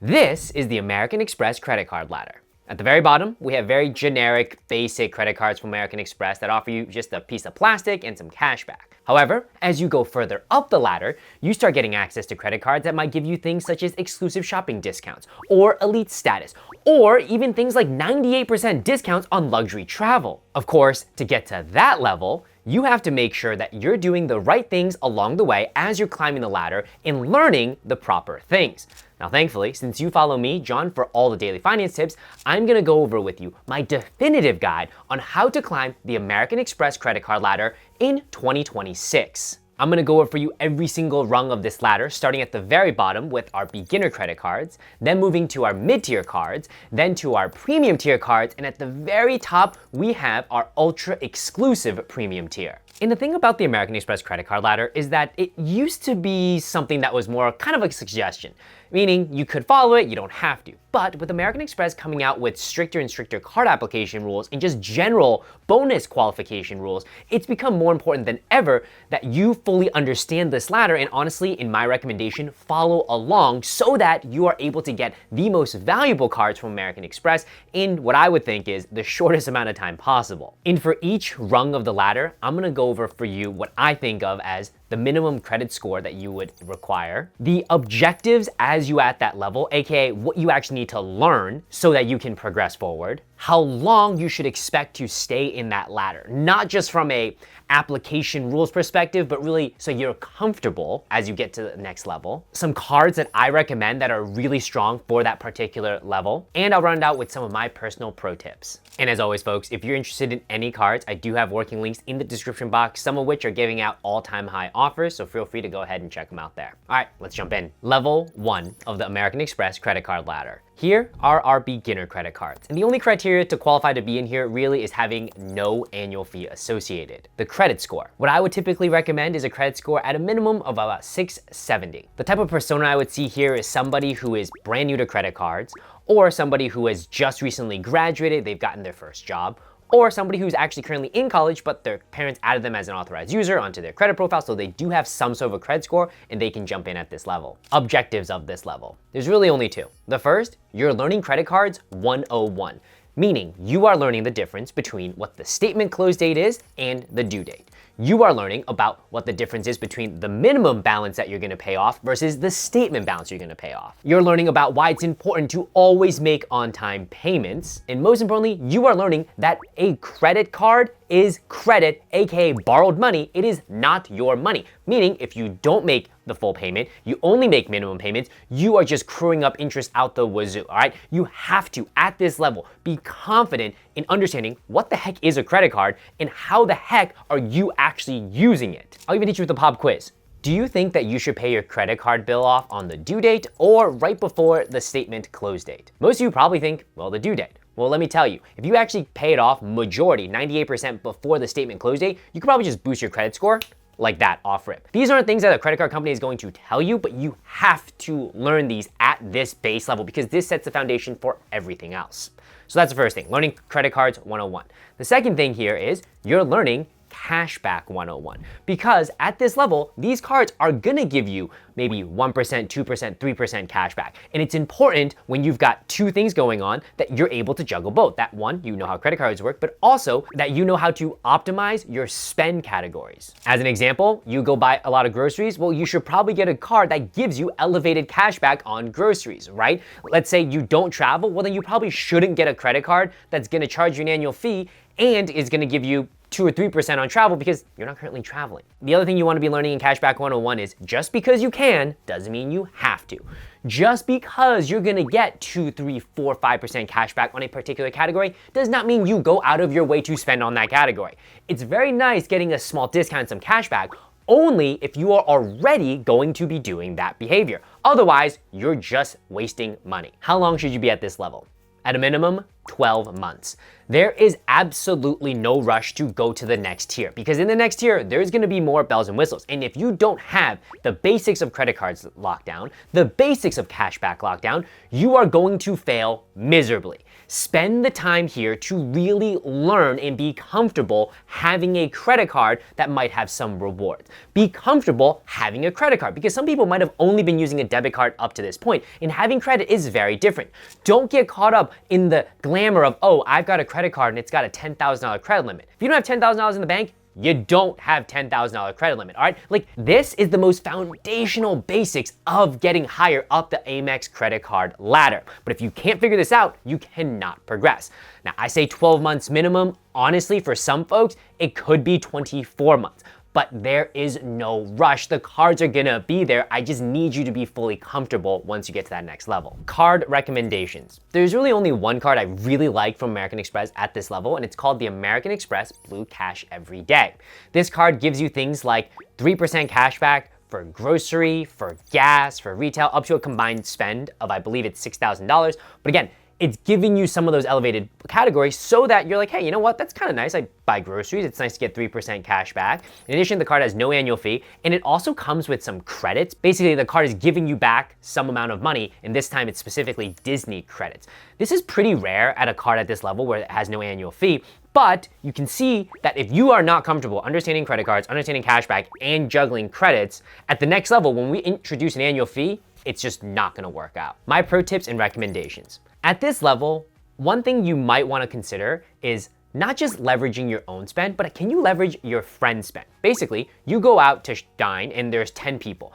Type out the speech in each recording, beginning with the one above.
This is the American Express credit card ladder. At the very bottom, we have very generic, basic credit cards from American Express that offer you just a piece of plastic and some cash back. However, as you go further up the ladder, you start getting access to credit cards that might give you things such as exclusive shopping discounts, or elite status, or even things like 98% discounts on luxury travel. Of course, to get to that level, you have to make sure that you're doing the right things along the way as you're climbing the ladder and learning the proper things. Now, thankfully, since you follow me, John, for all the daily finance tips, I'm gonna go over with you my definitive guide on how to climb the American Express credit card ladder in 2026. I'm gonna go over for you every single rung of this ladder, starting at the very bottom with our beginner credit cards, then moving to our mid-tier cards, then to our premium tier cards, and at the very top, we have our ultra exclusive premium tier. And the thing about the American Express credit card ladder is that it used to be something that was more kind of a suggestion, meaning you could follow it, you don't have to. But with American Express coming out with stricter and stricter card application rules and just general bonus qualification rules, it's become more important than ever that you fully understand this ladder and honestly, in my recommendation, follow along so that you are able to get the most valuable cards from American Express in what I would think is the shortest amount of time possible. And for each rung of the ladder, I'm gonna go over for you what I think of as the minimum credit score that you would require, the objectives as you at that level, aka what you actually need to learn so that you can progress forward, how long you should expect to stay in that ladder, not just from a application rules perspective, but really so you're comfortable as you get to the next level, some cards that I recommend that are really strong for that particular level, and I'll run it out with some of my personal pro tips. And as always, folks, if you're interested in any cards, I do have working links in the description box, some of which are giving out all-time high offers, so feel free to go ahead and check them out there. All right, let's jump in. Level 1 of the American Express credit card ladder. Here are our beginner credit cards. And the only criteria to qualify to be in here really is having no annual fee associated. The credit score. What I would typically recommend is a credit score at a minimum of about 670. The type of persona I would see here is somebody who is brand new to credit cards, or somebody who has just recently graduated, they've gotten their first job, or somebody who's actually currently in college, but their parents added them as an authorized user onto their credit profile, so they do have some sort of a credit score and they can jump in at this level. Objectives of this level. There's really only two. The first, you're learning credit cards 101, meaning you are learning the difference between what the statement close date is and the due date. You are learning about what the difference is between the minimum balance that you're gonna pay off versus the statement balance you're gonna pay off. You're learning about why it's important to always make on-time payments. And most importantly, you are learning that a credit card is credit, aka borrowed money. It is not your money. Meaning, if you don't make the full payment, you only make minimum payments, you are just accruing up interest out the wazoo, all right? You have to, at this level, be confident in understanding what the heck is a credit card and how the heck are you actually using it. I'll even hit you with a pop quiz. Do you think that you should pay your credit card bill off on the due date or right before the statement close date? Most of you probably think, well, the due date. Well, let me tell you, if you actually pay it off majority, 98% before the statement close date, you could probably just boost your credit score like that off rip. These aren't things that a credit card company is going to tell you, but you have to learn these at this base level because this sets the foundation for everything else. So that's the first thing, learning credit cards 101. The second thing here is you're learning Cashback 101, because at this level, these cards are gonna give you maybe 1%, 2%, 3% cashback. And it's important when you've got two things going on that you're able to juggle both. That one, you know how credit cards work, but also that you know how to optimize your spend categories. As an example, you go buy a lot of groceries, well, you should probably get a card that gives you elevated cashback on groceries, right? Let's say you don't travel, well then you probably shouldn't get a credit card that's gonna charge you an annual fee and is gonna give you 2 or 3% on travel because you're not currently traveling. The other thing you want to be learning in Cashback 101 is just because you can doesn't mean you have to. Just because you're gonna get 2, 3, 4, 5% cashback on a particular category does not mean you go out of your way to spend on that category. It's very nice getting a small discount, some cashback, only if you are already going to be doing that behavior. Otherwise, you're just wasting money. How long should you be at this level? At a minimum, 12 months. There is absolutely no rush to go to the next tier because in the next tier, there's gonna be more bells and whistles. And if you don't have the basics of credit cards locked down, the basics of cashback locked down, you are going to fail miserably. Spend the time here to really learn and be comfortable having a credit card that might have some rewards. Be comfortable having a credit card because some people might have only been using a debit card up to this point, and having credit is very different. Don't get caught up in the glamour of, oh, I've got a credit card and it's got a $10,000 credit limit. If you don't have $10,000 in the bank, you don't have $10,000 credit limit, all right? Like, this is the most foundational basics of getting higher up the Amex credit card ladder. But if you can't figure this out, you cannot progress. Now, I say 12 months minimum. Honestly, for some folks, it could be 24 months. But there is no rush. The cards are gonna be there. I just need you to be fully comfortable once you get to that next level. Card recommendations. There's really only one card I really like from American Express at this level, and it's called the American Express Blue Cash Every Day. This card gives you things like 3% cash back for grocery, for gas, for retail, up to a combined spend of, I believe it's $6,000. But again, it's giving you some of those elevated categories so that you're like, hey, you know what? That's kind of nice. I buy groceries. It's nice to get 3% cash back. In addition, the card has no annual fee, and it also comes with some credits. Basically, the card is giving you back some amount of money, and this time it's specifically Disney credits. This is pretty rare at a card at this level where it has no annual fee, but you can see that if you are not comfortable understanding credit cards, understanding cashback, and juggling credits, at the next level, when we introduce an annual fee, it's just not gonna work out. My pro tips and recommendations. At this level, one thing you might wanna consider is not just leveraging your own spend, but can you leverage your friend's spend? Basically, you go out to dine and there's 10 people.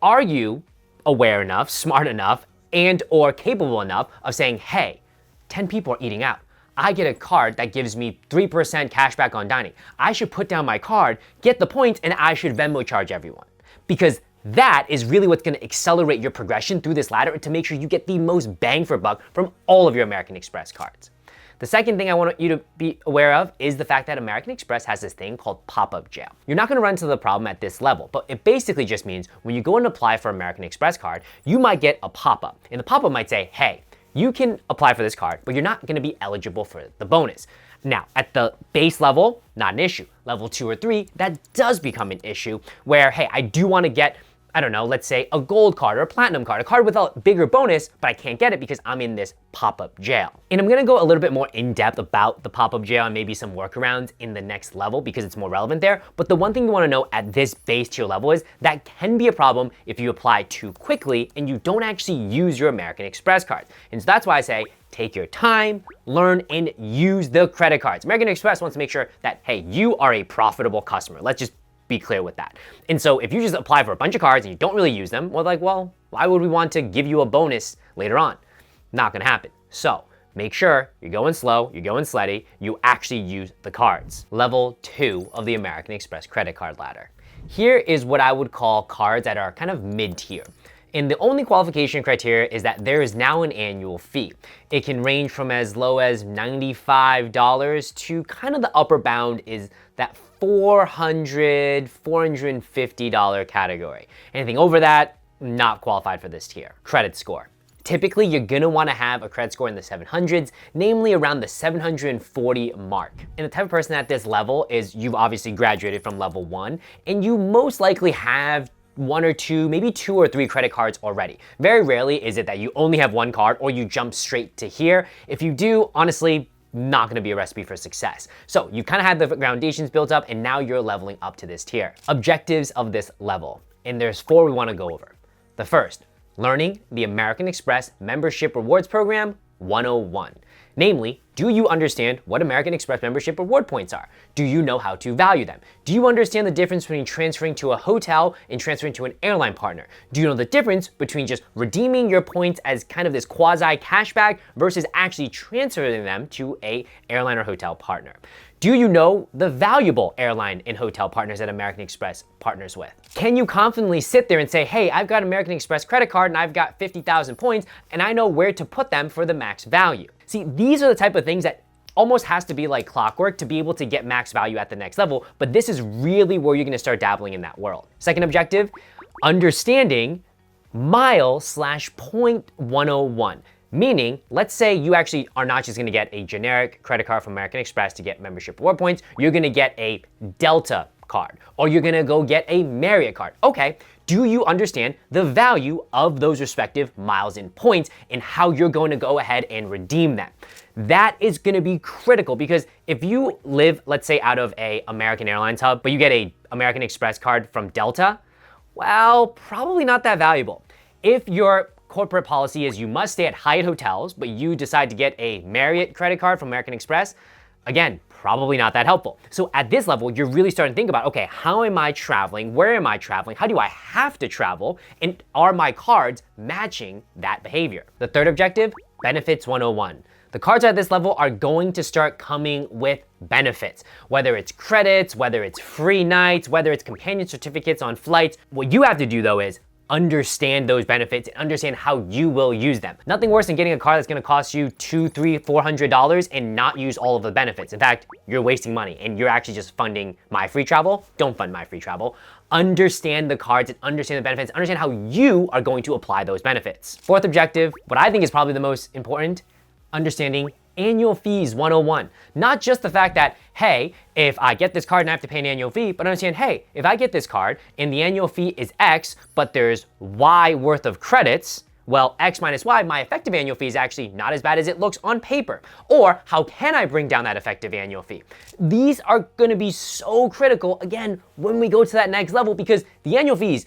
Are you aware enough, smart enough, and or capable enough of saying, hey, 10 people are eating out. I get a card that gives me 3% cash back on dining. I should put down my card, get the points, and I should Venmo charge everyone. Because that is really what's gonna accelerate your progression through this ladder to make sure you get the most bang for buck from all of your American Express cards. The second thing I want you to be aware of is the fact that American Express has this thing called pop-up jail. You're not gonna run into the problem at this level, but it basically just means when you go and apply for American Express card, you might get a pop-up. And the pop-up might say, hey, you can apply for this card, but you're not gonna be eligible for the bonus. Now, at the base level, not an issue. Level 2 or 3, that does become an issue where, hey, I do wanna get, I don't know, let's say a gold card or a platinum card, a card with a bigger bonus, but I can't get it because I'm in this pop-up jail. And I'm gonna go a little bit more in depth about the pop-up jail and maybe some workarounds in the next level because it's more relevant there. But the one thing you wanna know at this base tier level is that can be a problem if you apply too quickly and you don't actually use your American Express card. And so that's why I say, take your time, learn, and use the credit cards. American Express wants to make sure that, hey, you are a profitable customer. Let's just be clear with that. And so if you just apply for a bunch of cards and you don't really use them, well, why would we want to give you a bonus later on? Not gonna happen. So make sure you're going slow, you're going steady, you actually use the cards. Level 2 of the American Express credit card ladder. Here is what I would call cards that are kind of mid-tier. And the only qualification criteria is that there is now an annual fee. It can range from as low as $95 to kind of the upper bound is that $400, $450 category. Anything over that, not qualified for this tier. Credit score. Typically, you're gonna wanna have a credit score in the 700s, namely around the 740 mark. And the type of person at this level is you've obviously graduated from level 1, and you most likely have 1 or 2, maybe 2 or 3 credit cards already. Very rarely is it that you only have 1 card or you jump straight to here. If you do, honestly, not gonna be a recipe for success. So you kind of had the foundations built up and now you're leveling up to this tier. Objectives of this level, and there's 4 we wanna go over. The first, learning the American Express Membership Rewards Program 101. Namely, do you understand what American Express membership reward points are? Do you know how to value them? Do you understand the difference between transferring to a hotel and transferring to an airline partner? Do you know the difference between just redeeming your points as kind of this quasi cashback versus actually transferring them to a airline or hotel partner? Do you know the valuable airline and hotel partners that American Express partners with? Can you confidently sit there and say, hey, I've got American Express credit card and I've got 50,000 points and I know where to put them for the max value? See, these are the type of things that almost has to be like clockwork to be able to get max value at the next level, but this is really where you're gonna start dabbling in that world. Second objective, understanding mile/point 101. Meaning, let's say you actually are not just gonna get a generic credit card from American Express to get membership reward points, you're gonna get a Delta card, or you're gonna go get a Marriott card. Okay, do you understand the value of those respective miles and points and how you're going to go ahead and redeem them? That is gonna be critical, because if you live, let's say, out of a American Airlines hub, but you get a American Express card from Delta, well, probably not that valuable. If your corporate policy is you must stay at Hyatt hotels, but you decide to get a Marriott credit card from American Express, again, probably not that helpful. So at this level, you're really starting to think about, okay, how am I traveling? Where am I traveling? How do I have to travel? And are my cards matching that behavior? The third objective, benefits 101. The cards at this level are going to start coming with benefits, whether it's credits, whether it's free nights, whether it's companion certificates on flights. What you have to do though is understand those benefits and understand how you will use them. Nothing worse than getting a card that's gonna cost you $200, $300, $400 and not use all of the benefits. In fact, you're wasting money and you're actually just funding my free travel. Don't fund my free travel. Understand the cards and understand the benefits, understand how you are going to apply those benefits. Fourth objective, what I think is probably the most important, understanding annual fees 101. Not just the fact that, hey, if I get this card and I have to pay an annual fee, but understand, hey, if I get this card and the annual fee is X, but there's Y worth of credits, well, X minus Y, my effective annual fee is actually not as bad as it looks on paper. Or how can I bring down that effective annual fee? These are gonna be so critical, again, when we go to that next level, because the annual fees,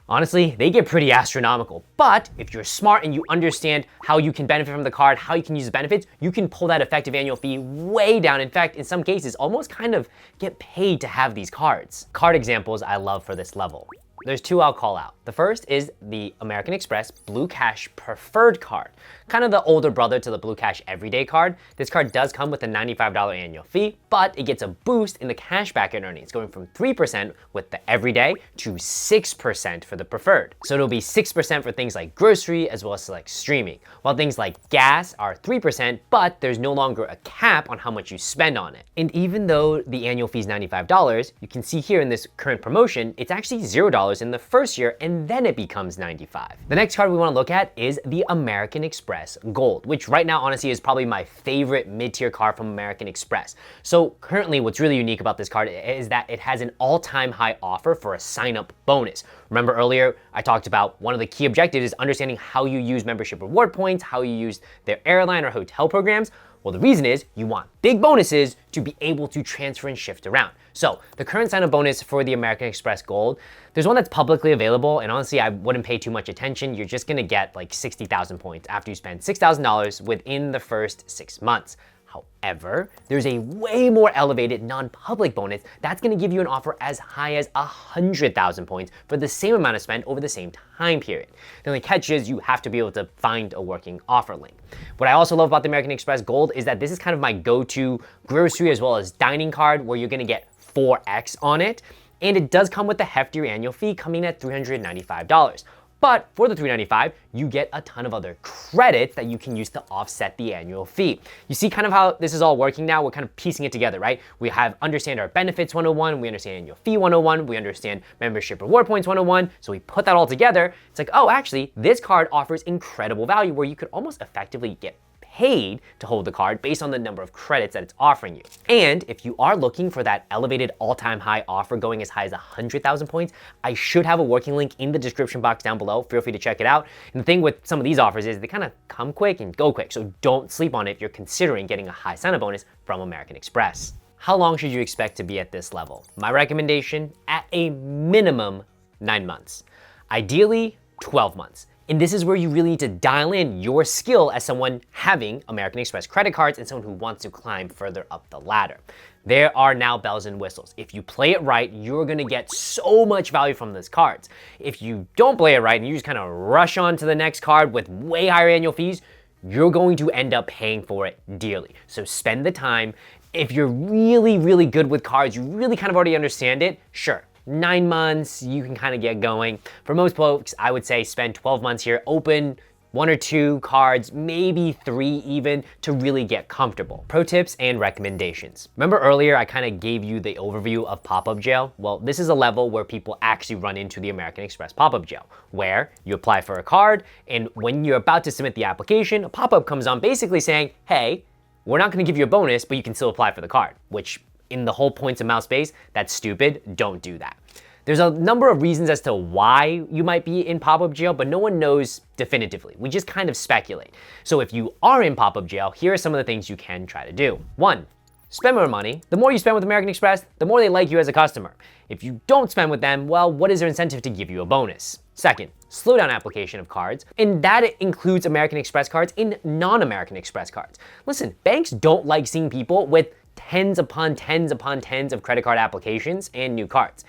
honestly, they get pretty astronomical. But if you're smart and you understand how you can benefit from the card, how you can use the benefits, you can pull that effective annual fee way down. In fact, in some cases, almost kind of get paid to have these cards. Card examples I love for this level. There's two I'll call out. The first is the American Express Blue Cash Preferred card, kind of the older brother to the Blue Cash Everyday card. This card does come with a $95 annual fee, but it gets a boost in the cashback and earnings, going from 3% with the Everyday to 6% for the Preferred. So it'll be 6% for things like grocery as well as like streaming, while things like gas are 3%, but there's no longer a cap on how much you spend on it. And even though the annual fee is $95, you can see here in this current promotion, it's actually $0 in the first year, and then it becomes $95. The next card we want to look at is the American Express Gold, which right now honestly is probably my favorite mid-tier card from American Express. So currently what's really unique about this card is that it has an all-time high offer for a sign-up bonus. Remember earlier I talked about one of the key objectives is understanding how you use membership reward points, how you use their airline or hotel programs. Well, the reason is you want big bonuses to be able to transfer and shift around. So the current sign-up bonus for the American Express Gold, there's one that's publicly available, and honestly, I wouldn't pay too much attention. You're just gonna get like 60,000 points after you spend $6,000 within the first 6 months. However, there's a way more elevated non-public bonus that's gonna give you an offer as high as 100,000 points for the same amount of spend over the same time period. The only catch is you have to be able to find a working offer link. What I also love about the American Express Gold is that this is kind of my go-to grocery as well as dining card where you're gonna get 4x on it, and it does come with the heftier annual fee coming at $395. But for the $395, you get a ton of other credits that you can use to offset the annual fee. You see kind of how this is all working now? We're kind of piecing it together, right? We have understand our benefits 101, we understand annual fee 101, we understand membership reward points 101. So we put that all together. It's like, oh, actually, this card offers incredible value where you could almost effectively get paid to hold the card based on the number of credits that it's offering you. And if you are looking for that elevated all-time high offer going as high as 100,000 points, I should have a working link in the description box down below. Feel free to check it out. And the thing with some of these offers is they kind of come quick and go quick. So don't sleep on it if you're considering getting a high sign-up bonus from American Express. How long should you expect to be at this level? My recommendation, at a minimum, 9 months. Ideally, 12 months. And this is where you really need to dial in your skill as someone having American Express credit cards and someone who wants to climb further up the ladder. There are now bells and whistles. If you play it right, you're gonna get so much value from these cards. If you don't play it right and you just kind of rush on to the next card with way higher annual fees, you're going to end up paying for it dearly. So spend the time. If you're really, really good with cards, you really kind of already understand it, sure. 9 months, you can kind of get going. For most folks, I would say spend 12 months here, open 1 or 2 cards, maybe 3 even, to really get comfortable. Pro tips and recommendations. Remember earlier I kind of gave you the overview of pop-up jail? Well, this is a level where people actually run into the American Express pop-up jail, where you apply for a card, and when you're about to submit the application, a pop-up comes on basically saying, hey, we're not going to give you a bonus, but you can still apply for the card, which in the whole points and mouse space, that's stupid. Don't do that. There's a number of reasons as to why you might be in pop-up jail, but no one knows definitively. We just kind of speculate. So if you are in pop-up jail, here are some of the things you can try to do. 1, spend more money. The more you spend with American Express, the more they like you as a customer. If you don't spend with them, well, what is their incentive to give you a bonus? 2nd, slow down application of cards, and that includes American Express cards and non-American Express cards. Listen, banks don't like seeing people with tens upon tens upon tens of credit card applications and new cards.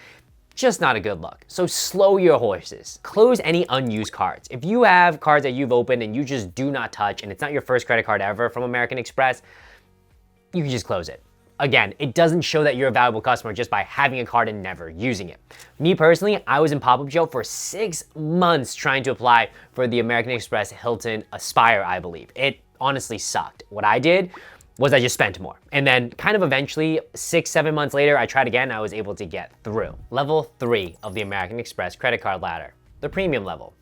Just not a good look. So slow your horses. Close any unused cards. If you have cards that you've opened and you just do not touch, and it's not your first credit card ever from American Express, you can just close it. Again, it doesn't show that you're a valuable customer just by having a card and never using it. Me personally, I was in pop-up jail for 6 months trying to apply for the American Express Hilton Aspire, I believe. It honestly sucked. What I did was I just spent more. And then kind of eventually, 6-7 months later, I tried again, I was able to get through. Level 3 of the American Express credit card ladder, the premium level.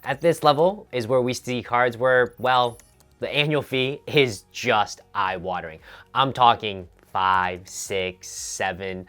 At this level is where we see cards where, well, the annual fee is just eye-watering. I'm talking 5, 6, 7,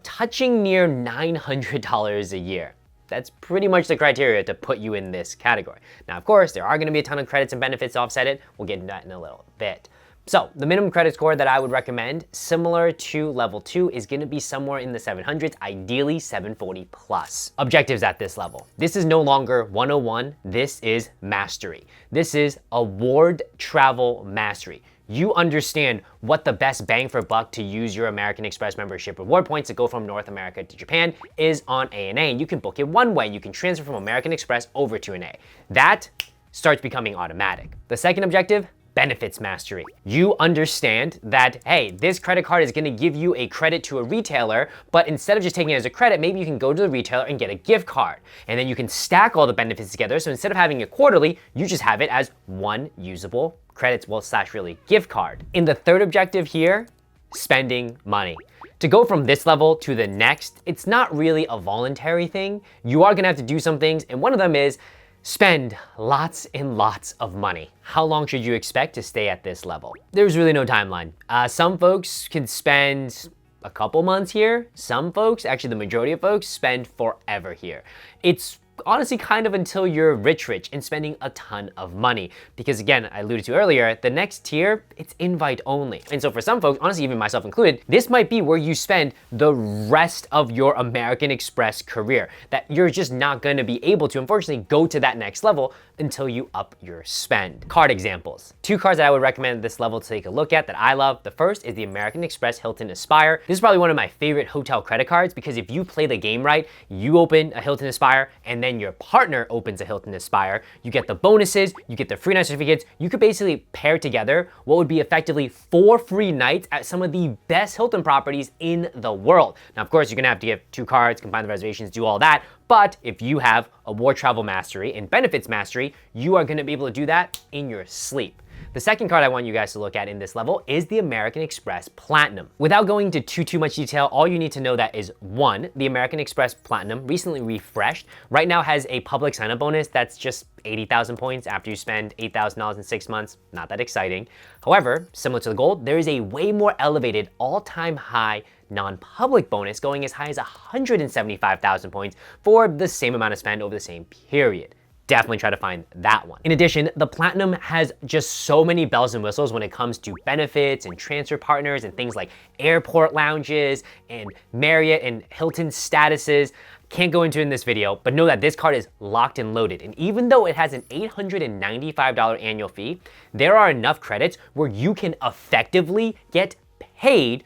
touching near $900 a year. That's pretty much the criteria to put you in this category. Now, of course, there are gonna be a ton of credits and benefits to offset it. We'll get into that in a little bit. So the minimum credit score that I would recommend, similar to level 2, is gonna be somewhere in the 700s, ideally 740 plus. Objectives at this level. This is no longer 101, this is mastery. This is award travel mastery. You understand what the best bang for buck to use your American Express membership reward points to go from North America to Japan is on ANA, and you can book it one way. You can transfer from American Express over to ANA. That starts becoming automatic. The second objective, benefits mastery. You understand that, hey, this credit card is gonna give you a credit to a retailer, but instead of just taking it as a credit, maybe you can go to the retailer and get a gift card. And then you can stack all the benefits together. So instead of having it quarterly, you just have it as one usable credits, well, slash really gift card. In the third objective here, spending money. To go from this level to the next, it's not really a voluntary thing. You are gonna have to do some things, and one of them is spend lots and lots of money. How long should you expect to stay at this level? There's really no timeline. Some folks can spend a couple months here. Some folks, actually the majority of folks, spend forever here. It's honestly kind of until you're rich and spending a ton of money. Because again, I alluded to earlier, the next tier, it's invite only. And so for some folks, honestly, even myself included, this might be where you spend the rest of your American Express career, that you're just not gonna be able to, unfortunately, go to that next level until you up your spend. Card examples. 2 cards that I would recommend at this level to take a look at that I love. The first is the American Express Hilton Aspire. This is probably one of my favorite hotel credit cards because if you play the game right, you open a Hilton Aspire and then your partner opens a Hilton Aspire, you get the bonuses, you get the free night certificates. You could basically pair together what would be effectively 4 free nights at some of the best Hilton properties in the world. Now, of course, you're gonna have to get 2 cards, combine the reservations, do all that. But if you have award travel mastery and benefits mastery, you are gonna be able to do that in your sleep. The second card I want you guys to look at in this level is the American Express Platinum. Without going into too much detail, all you need to know that is 1, the American Express Platinum recently refreshed. Right now has a public sign-up bonus that's just 80,000 points after you spend $8,000 in 6 months. Not that exciting. However, similar to the gold, there is a way more elevated all-time high non-public bonus going as high as 175,000 points for the same amount of spend over the same period. Definitely try to find that one. In addition, the Platinum has just so many bells and whistles when it comes to benefits and transfer partners and things like airport lounges and Marriott and Hilton statuses. Can't go into it in this video, but know that this card is locked and loaded. And even though it has an $895 annual fee, there are enough credits where you can effectively get paid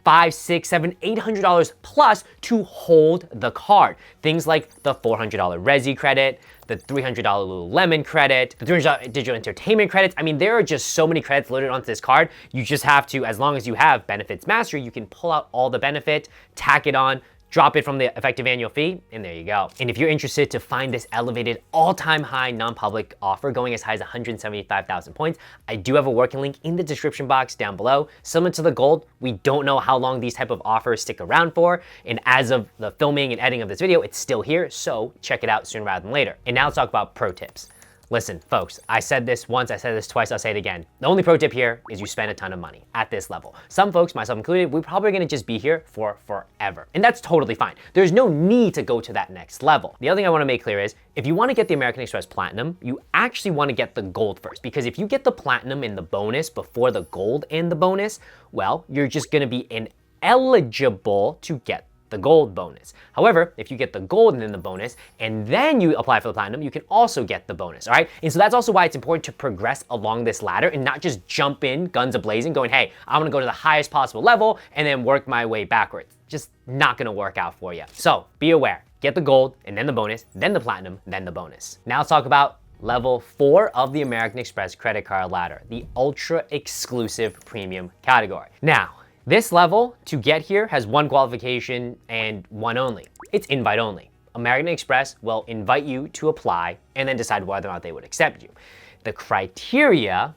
$500, $600, $700, $800 plus to hold the card. Things like the $400 Resi credit, the $300 Lululemon credit, the $300 digital entertainment credits. I mean, there are just so many credits loaded onto this card. You just have to, as long as you have benefits mastery, you can pull out all the benefit, tack it on, drop it from the effective annual fee, and there you go. And if you're interested to find this elevated all-time high non-public offer going as high as 175,000 points, I do have a working link in the description box down below. Similar to the gold, we don't know how long these type of offers stick around for, and as of the filming and editing of this video, it's still here, so check it out sooner rather than later. And now let's talk about pro tips. Listen, folks, I said this once, I said this twice, I'll say it again. The only pro tip here is you spend a ton of money at this level. Some folks, myself included, we're probably gonna just be here for forever. And that's totally fine. There's no need to go to that next level. The other thing I wanna make clear is, if you wanna get the American Express Platinum, you actually wanna get the gold first. Because if you get the Platinum and the bonus before the gold and the bonus, well, you're just gonna be ineligible to get the gold bonus. However, if you get the gold and then the bonus, and then you apply for the platinum, you can also get the bonus, all right? And so that's also why it's important to progress along this ladder and not just jump in guns a-blazing going, hey, I'm gonna go to the highest possible level and then work my way backwards. Just not gonna work out for you. So be aware, get the gold and then the bonus, then the platinum, then the bonus. Now let's talk about level 4 of the American Express credit card ladder, the ultra exclusive premium category. Now, this level, to get here, has one qualification and one only. It's invite only. American Express will invite you to apply and then decide whether or not they would accept you. The criteria,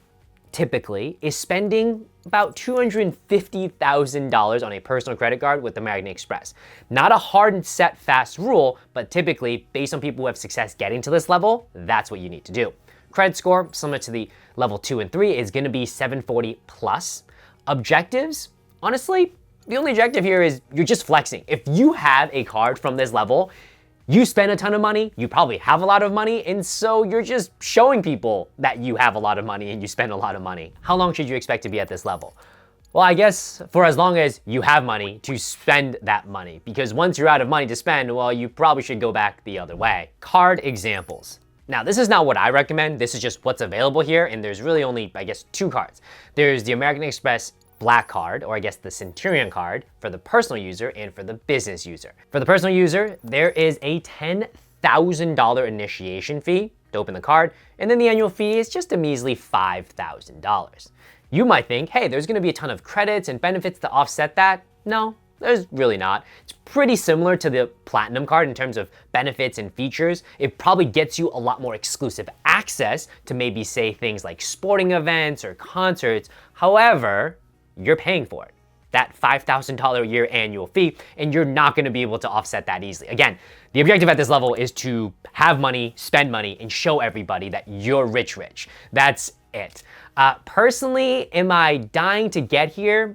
typically, is spending about $250,000 on a personal credit card with American Express. Not a hard and set fast rule, but typically, based on people who have success getting to this level, that's what you need to do. Credit score, similar to the level 2 and 3, is gonna be 740 plus. Objectives, honestly, the only objective here is you're just flexing. If you have a card from this level, you spend a ton of money, you probably have a lot of money, and so you're just showing people that you have a lot of money and you spend a lot of money. How long should you expect to be at this level? Well, I guess for as long as you have money to spend that money, because once you're out of money to spend, well, you probably should go back the other way. Card examples. Now, this is not what I recommend, this is just what's available here, and there's really only, I guess, 2 cards. There's the American Express Black card, or I guess the Centurion card, for the personal user and for the business user. For the personal user, there is a $10,000 initiation fee to open the card, and then the annual fee is just a measly $5,000. You might think, hey, there's gonna be a ton of credits and benefits to offset that. No, there's really not. It's pretty similar to the Platinum card in terms of benefits and features. It probably gets you a lot more exclusive access to maybe say things like sporting events or concerts. However, you're paying for it, that $5,000 a year annual fee, and you're not gonna be able to offset that easily. Again, the objective at this level is to have money, spend money, and show everybody that you're rich. That's it. Personally, am I dying to get here?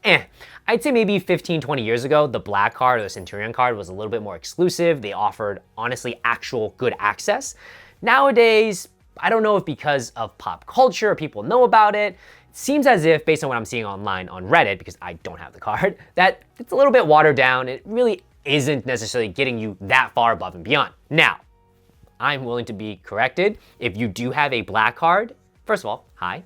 I'd say maybe 15, 20 years ago, the Black card or the Centurion card was a little bit more exclusive. They offered, honestly, actual good access. Nowadays, I don't know if because of pop culture, people know about it. Seems as if, based on what I'm seeing online on Reddit, because I don't have the card, that it's a little bit watered down. It really isn't necessarily getting you that far above and beyond. Now, I'm willing to be corrected. If you do have a Black card, first of all, hi.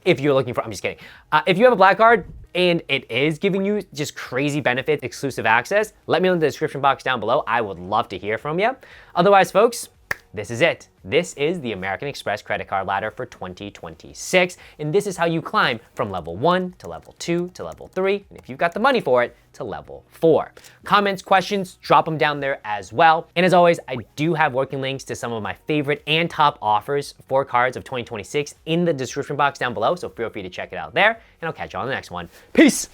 If you're looking for, I'm just kidding. If you have a Black card and it is giving you just crazy benefits, exclusive access, let me know in the description box down below. I would love to hear from you. Otherwise, folks, this is it. This is the American Express credit card ladder for 2026, and this is how you climb from level 1 to level 2 to level 3, and if you've got the money for it, to level 4. Comments, questions, drop them down there as well. And as always, I do have working links to some of my favorite and top offers for cards of 2026 in the description box down below, so feel free to check it out there, and I'll catch you on the next one. Peace!